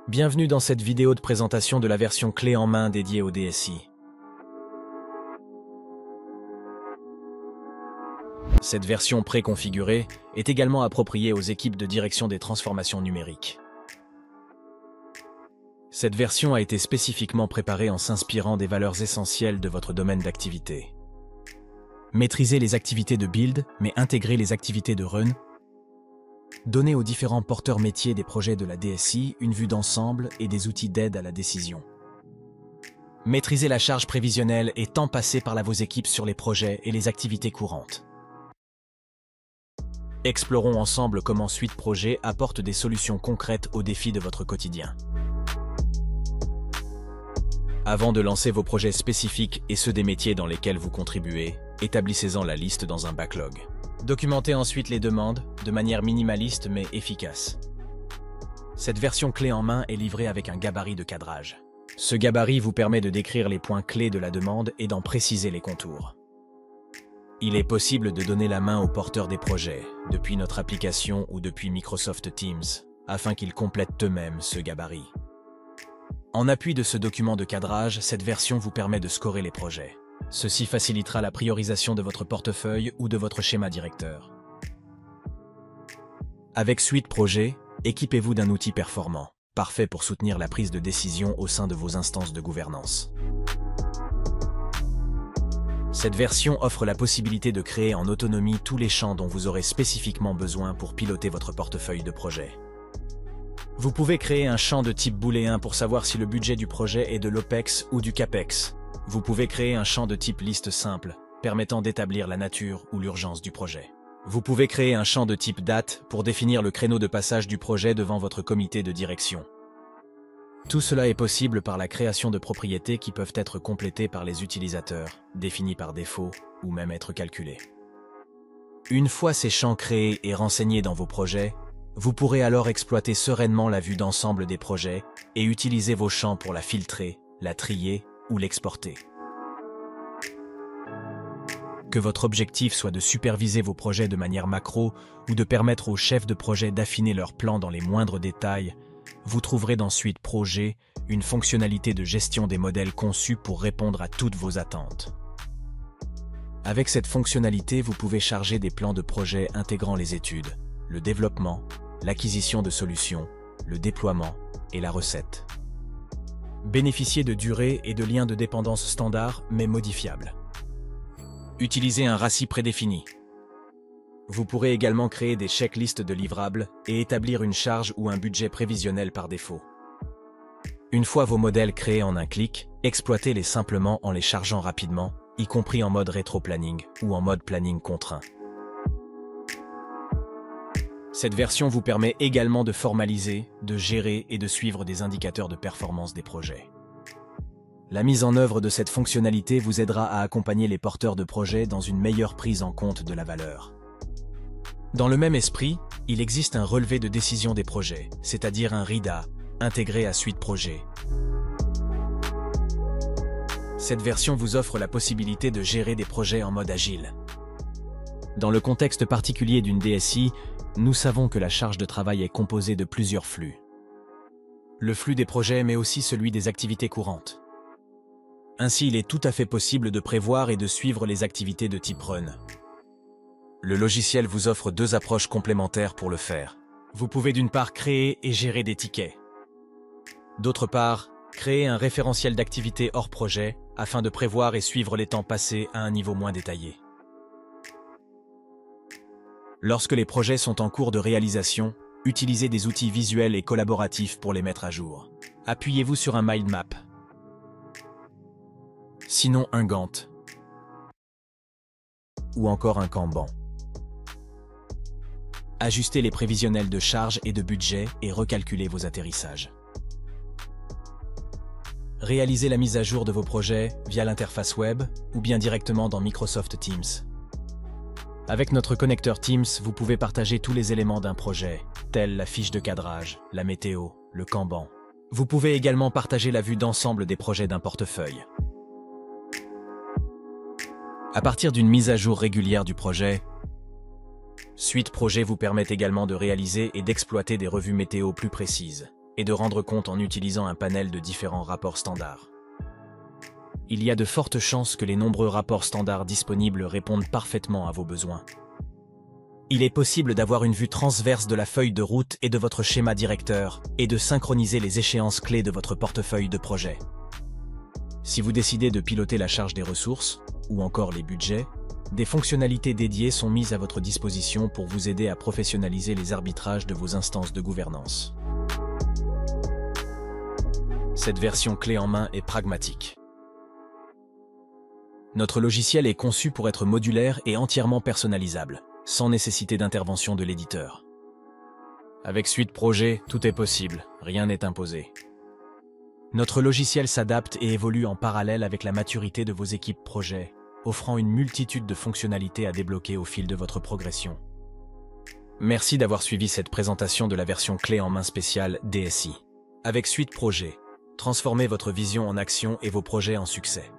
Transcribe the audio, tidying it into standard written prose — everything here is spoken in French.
Bienvenue dans cette vidéo de présentation de la version clé en main dédiée au DSI. Cette version préconfigurée est également appropriée aux équipes de direction des transformations numériques. Cette version a été spécifiquement préparée en s'inspirant des valeurs essentielles de votre domaine d'activité. Maîtriser les activités de build, mais intégrer les activités de run. Donner aux différents porteurs métiers des projets de la DSI une vue d'ensemble et des outils d'aide à la décision. Maîtriser la charge prévisionnelle et temps passé par vos équipes sur les projets et les activités courantes. Explorons ensemble comment Suite Projet apporte des solutions concrètes aux défis de votre quotidien. Avant de lancer vos projets spécifiques et ceux des métiers dans lesquels vous contribuez, établissez-en la liste dans un backlog. Documentez ensuite les demandes, de manière minimaliste mais efficace. Cette version clé en main est livrée avec un gabarit de cadrage. Ce gabarit vous permet de décrire les points clés de la demande et d'en préciser les contours. Il est possible de donner la main aux porteurs des projets, depuis notre application ou depuis Microsoft Teams, afin qu'ils complètent eux-mêmes ce gabarit. En appui de ce document de cadrage, cette version vous permet de scorer les projets. Ceci facilitera la priorisation de votre portefeuille ou de votre schéma directeur. Avec Suite Projet, équipez-vous d'un outil performant, parfait pour soutenir la prise de décision au sein de vos instances de gouvernance. Cette version offre la possibilité de créer en autonomie tous les champs dont vous aurez spécifiquement besoin pour piloter votre portefeuille de projet. Vous pouvez créer un champ de type booléen pour savoir si le budget du projet est de l'OPEX ou du CAPEX. Vous pouvez créer un champ de type liste simple, permettant d'établir la nature ou l'urgence du projet. Vous pouvez créer un champ de type date pour définir le créneau de passage du projet devant votre comité de direction. Tout cela est possible par la création de propriétés qui peuvent être complétées par les utilisateurs, définies par défaut, ou même être calculées. Une fois ces champs créés et renseignés dans vos projets, vous pourrez alors exploiter sereinement la vue d'ensemble des projets et utiliser vos champs pour la filtrer, la trier ou l'exporter. Que votre objectif soit de superviser vos projets de manière macro ou de permettre aux chefs de projet d'affiner leurs plans dans les moindres détails, vous trouverez dans Suite Projet une fonctionnalité de gestion des modèles conçue pour répondre à toutes vos attentes. Avec cette fonctionnalité, vous pouvez charger des plans de projet intégrant les études, le développement, l'acquisition de solutions, le déploiement et la recette. Bénéficiez de durées et de liens de dépendance standards mais modifiables. Utilisez un RACI prédéfini. Vous pourrez également créer des checklists de livrables et établir une charge ou un budget prévisionnel par défaut. Une fois vos modèles créés en un clic, exploitez-les simplement en les chargeant rapidement, y compris en mode rétro-planning ou en mode planning contraint. Cette version vous permet également de formaliser, de gérer et de suivre des indicateurs de performance des projets. La mise en œuvre de cette fonctionnalité vous aidera à accompagner les porteurs de projets dans une meilleure prise en compte de la valeur. Dans le même esprit, il existe un relevé de décision des projets, c'est-à-dire un RIDA, intégré à Suite Projet. Cette version vous offre la possibilité de gérer des projets en mode agile. Dans le contexte particulier d'une DSI, nous savons que la charge de travail est composée de plusieurs flux. Le flux des projets, mais aussi celui des activités courantes. Ainsi, il est tout à fait possible de prévoir et de suivre les activités de type run. Le logiciel vous offre deux approches complémentaires pour le faire. Vous pouvez d'une part créer et gérer des tickets. D'autre part, créer un référentiel d'activités hors projet afin de prévoir et suivre les temps passés à un niveau moins détaillé. Lorsque les projets sont en cours de réalisation, utilisez des outils visuels et collaboratifs pour les mettre à jour. Appuyez-vous sur un mind map. Sinon un Gantt. Ou encore un Kanban. Ajustez les prévisionnels de charge et de budget et recalculez vos atterrissages. Réalisez la mise à jour de vos projets via l'interface web ou bien directement dans Microsoft Teams. Avec notre connecteur Teams, vous pouvez partager tous les éléments d'un projet, tels la fiche de cadrage, la météo, le Kanban. Vous pouvez également partager la vue d'ensemble des projets d'un portefeuille. À partir d'une mise à jour régulière du projet, Suite Projet vous permet également de réaliser et d'exploiter des revues météo plus précises, et de rendre compte en utilisant un panel de différents rapports standards. Il y a de fortes chances que les nombreux rapports standards disponibles répondent parfaitement à vos besoins. Il est possible d'avoir une vue transverse de la feuille de route et de votre schéma directeur et de synchroniser les échéances clés de votre portefeuille de projet. Si vous décidez de piloter la charge des ressources, ou encore les budgets, des fonctionnalités dédiées sont mises à votre disposition pour vous aider à professionnaliser les arbitrages de vos instances de gouvernance. Cette version clé en main est pragmatique. Notre logiciel est conçu pour être modulaire et entièrement personnalisable, sans nécessité d'intervention de l'éditeur. Avec Suite Projet, tout est possible, rien n'est imposé. Notre logiciel s'adapte et évolue en parallèle avec la maturité de vos équipes projet, offrant une multitude de fonctionnalités à débloquer au fil de votre progression. Merci d'avoir suivi cette présentation de la version clé en main spéciale DSI. Avec Suite Projet, transformez votre vision en action et vos projets en succès.